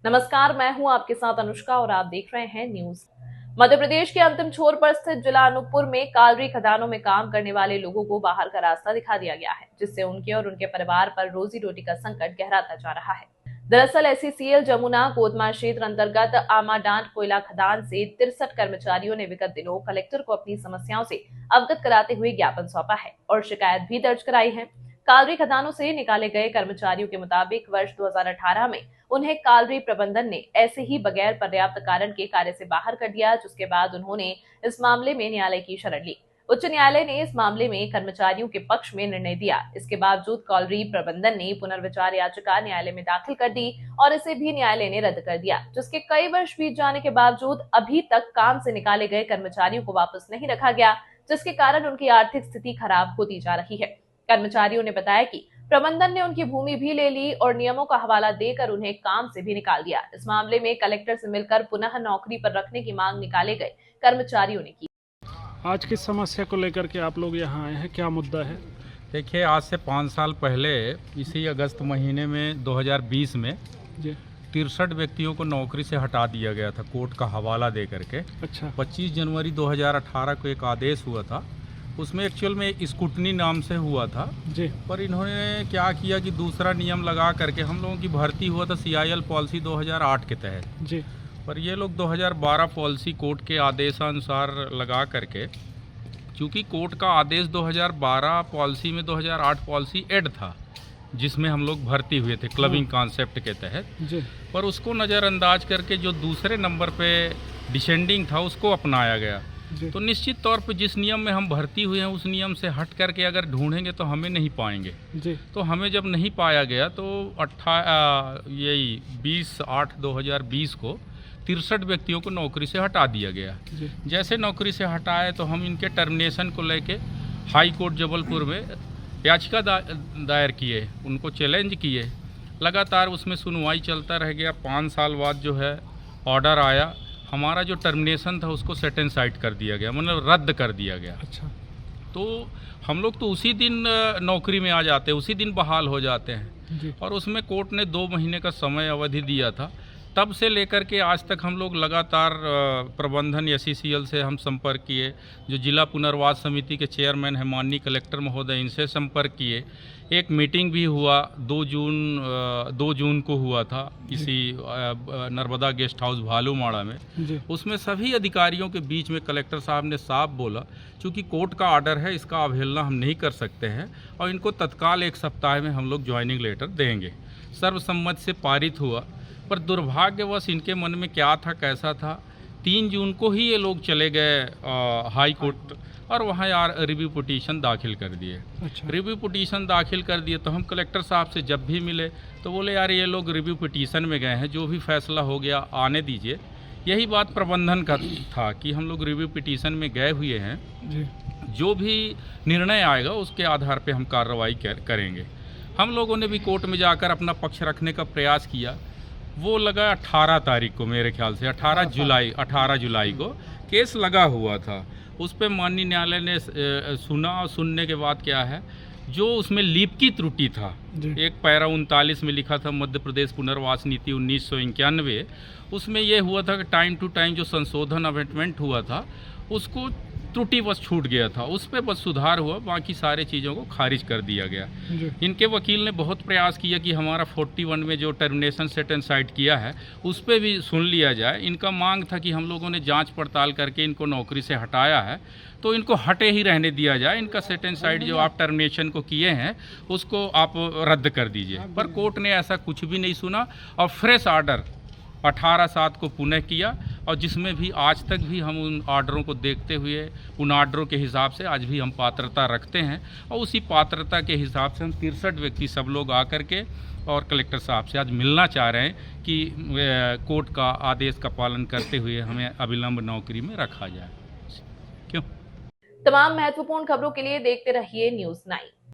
नमस्कार, मैं हूं आपके साथ अनुष्का और आप देख रहे हैं न्यूज। मध्य प्रदेश के अंतिम छोर पर स्थित जिला अनूपपुर में कालरी खदानों में काम करने वाले लोगों को बाहर का रास्ता दिखा दिया गया है, जिससे उनके और उनके परिवार पर रोजी रोटी का संकट गहराता जा रहा है। दरअसल SCCL जमुना कोतमा क्षेत्र अंतर्गत आमाडांड कोयला खदान से 63 कर्मचारियों ने विगत दिनों कलेक्टर को अपनी समस्याओं से अवगत कराते हुए ज्ञापन सौंपा है और शिकायत भी दर्ज कराई है। कालरी खदानों से निकाले गए कर्मचारियों के मुताबिक वर्ष 2018 में उन्हें कालरी प्रबंधन ने ऐसे ही बगैर पर्याप्त कारण के कार्य से बाहर कर दिया, जिसके बाद उन्होंने इस मामले में न्यायालय की शरण ली। उच्च न्यायालय ने इस मामले में कर्मचारियों के पक्ष में निर्णय दिया। इसके बावजूद कालरी प्रबंधन ने पुनर्विचार याचिका न्यायालय में दाखिल कर दी और इसे भी न्यायालय ने रद्द कर दिया, जिसके कई वर्ष बीत जाने के बावजूद अभी तक काम से निकाले गए कर्मचारियों को वापस नहीं रखा गया, जिसके कारण उनकी आर्थिक स्थिति खराब होती जा रही है। कर्मचारियों ने बताया कि प्रबंधन ने उनकी भूमि भी ले ली और नियमों का हवाला देकर उन्हें काम से भी निकाल दिया। इस मामले में कलेक्टर से मिलकर पुनः नौकरी पर रखने की मांग निकाले गए कर्मचारियों ने की। आज किस समस्या को लेकर के आप लोग यहाँ आए हैं, क्या मुद्दा है? देखिए, आज से 5 साल पहले इसी अगस्त महीने में 2020 में 63 व्यक्तियों को नौकरी से हटा दिया गया था कोर्ट का हवाला दे करके। अच्छा। 25 जनवरी 2018 को एक आदेश हुआ था, उसमें एक्चुअल में स्कूटनी नाम से हुआ था जी। पर इन्होंने क्या किया कि दूसरा नियम लगा करके हम लोगों की भर्ती हुआ था CIL पॉलिसी 2008 के तहत जी। पर ये लोग 2012 पॉलिसी कोर्ट के आदेशानुसार लगा करके, चूँकि कोर्ट का आदेश 2012 पॉलिसी में 2008 पॉलिसी ऐड था जिसमें हम लोग भर्ती हुए थे क्लबिंग कॉन्सेप्ट के तहत जी। पर उसको नज़रअंदाज करके जो दूसरे नंबर पे डिसेंडिंग था उसको अपनाया गया। तो निश्चित तौर पर जिस नियम में हम भर्ती हुए हैं उस नियम से हट करके अगर ढूंढेंगे तो हमें नहीं पाएंगे जी। तो हमें जब नहीं पाया गया तो 20/8/2020 को 63 व्यक्तियों को नौकरी से हटा दिया गया। जैसे नौकरी से हटाए तो हम इनके टर्मिनेशन को लेके हाई कोर्ट जबलपुर में याचिका दायर किए, उनको चैलेंज किए। लगातार उसमें सुनवाई चलता रह गया। 5 साल बाद जो है ऑर्डर आया, हमारा जो टर्मिनेशन था उसको सेट एंड साइड कर दिया गया, मतलब रद्द कर दिया गया। अच्छा। तो हम लोग तो उसी दिन नौकरी में आ जाते हैं, उसी दिन बहाल हो जाते हैं जी। और उसमें कोर्ट ने 2 महीने का समय अवधि दिया था। तब से लेकर के आज तक हम लोग लगातार प्रबंधन SCCL से हम संपर्क किए, जो जिला पुनर्वास समिति के चेयरमैन हैं माननीय कलेक्टर महोदय, इनसे संपर्क किए। एक मीटिंग भी हुआ 2 जून को हुआ था इसी नर्मदा गेस्ट हाउस भालूमाड़ा में। उसमें सभी अधिकारियों के बीच में कलेक्टर साहब ने साफ बोला, चूँकि कोर्ट का ऑर्डर है इसका अवहेलना हम नहीं कर सकते हैं और इनको तत्काल 1 सप्ताह में हम लोग ज्वाइनिंग लेटर देंगे। सर्वसम्मति से पारित हुआ, पर दुर्भाग्यवश इनके मन में क्या था कैसा था, 3 जून को ही ये लोग चले गए हाई कोर्ट और वहाँ यार रिव्यू पिटीशन दाखिल कर दिए। अच्छा। रिव्यू पिटीशन दाखिल कर दिए तो हम कलेक्टर साहब से जब भी मिले तो बोले यार ये लोग रिव्यू पिटीशन में गए हैं, जो भी फैसला हो गया आने दीजिए। यही बात प्रबंधन का था कि हम लोग रिव्यू पिटीशन में गए हुए हैं जी। को भी निर्णय आएगा उसके आधार पर हम कार्रवाई करेंगे। हम लोगों ने भी कोर्ट में जाकर अपना पक्ष रखने का प्रयास किया। वो लगा 18 तारीख को, मेरे ख्याल से 18 जुलाई को केस लगा हुआ था। उस पर माननीय न्यायालय ने सुना और सुनने के बाद क्या है, जो उसमें लीप की त्रुटि था, एक पैरा 39 में लिखा था मध्य प्रदेश पुनर्वास नीति 1991, उसमें ये हुआ था कि टाइम टू टाइम जो संशोधन अमेंडमेंट हुआ था उसको त्रुटि बस छूट गया था, उस पर बस सुधार हुआ, बाकी सारे चीज़ों को खारिज कर दिया गया। इनके वकील ने बहुत प्रयास किया कि हमारा 41 में जो टर्मिनेशन सेट एंड साइड किया है उस पर भी सुन लिया जाए। इनका मांग था कि हम लोगों ने जांच पड़ताल करके इनको नौकरी से हटाया है तो इनको हटे ही रहने दिया जाए, इनका सेट एंड साइड जो आप टर्मिनेशन को किए हैं उसको आप रद्द कर दीजिए। पर कोर्ट ने ऐसा कुछ भी नहीं सुना और फ्रेश ऑर्डर 18/7 को पुनः किया और जिसमें भी आज तक भी हम उन ऑर्डरों को देखते हुए उन ऑर्डरों के हिसाब से आज भी हम पात्रता रखते हैं और उसी पात्रता के हिसाब से हम 63 व्यक्ति सब लोग आकर के और कलेक्टर साहब से आज मिलना चाह रहे हैं कि कोर्ट का आदेश का पालन करते हुए हमें अविलंब नौकरी में रखा जाए। क्यों? तमाम महत्वपूर्ण खबरों के लिए देखते रहिए News 9।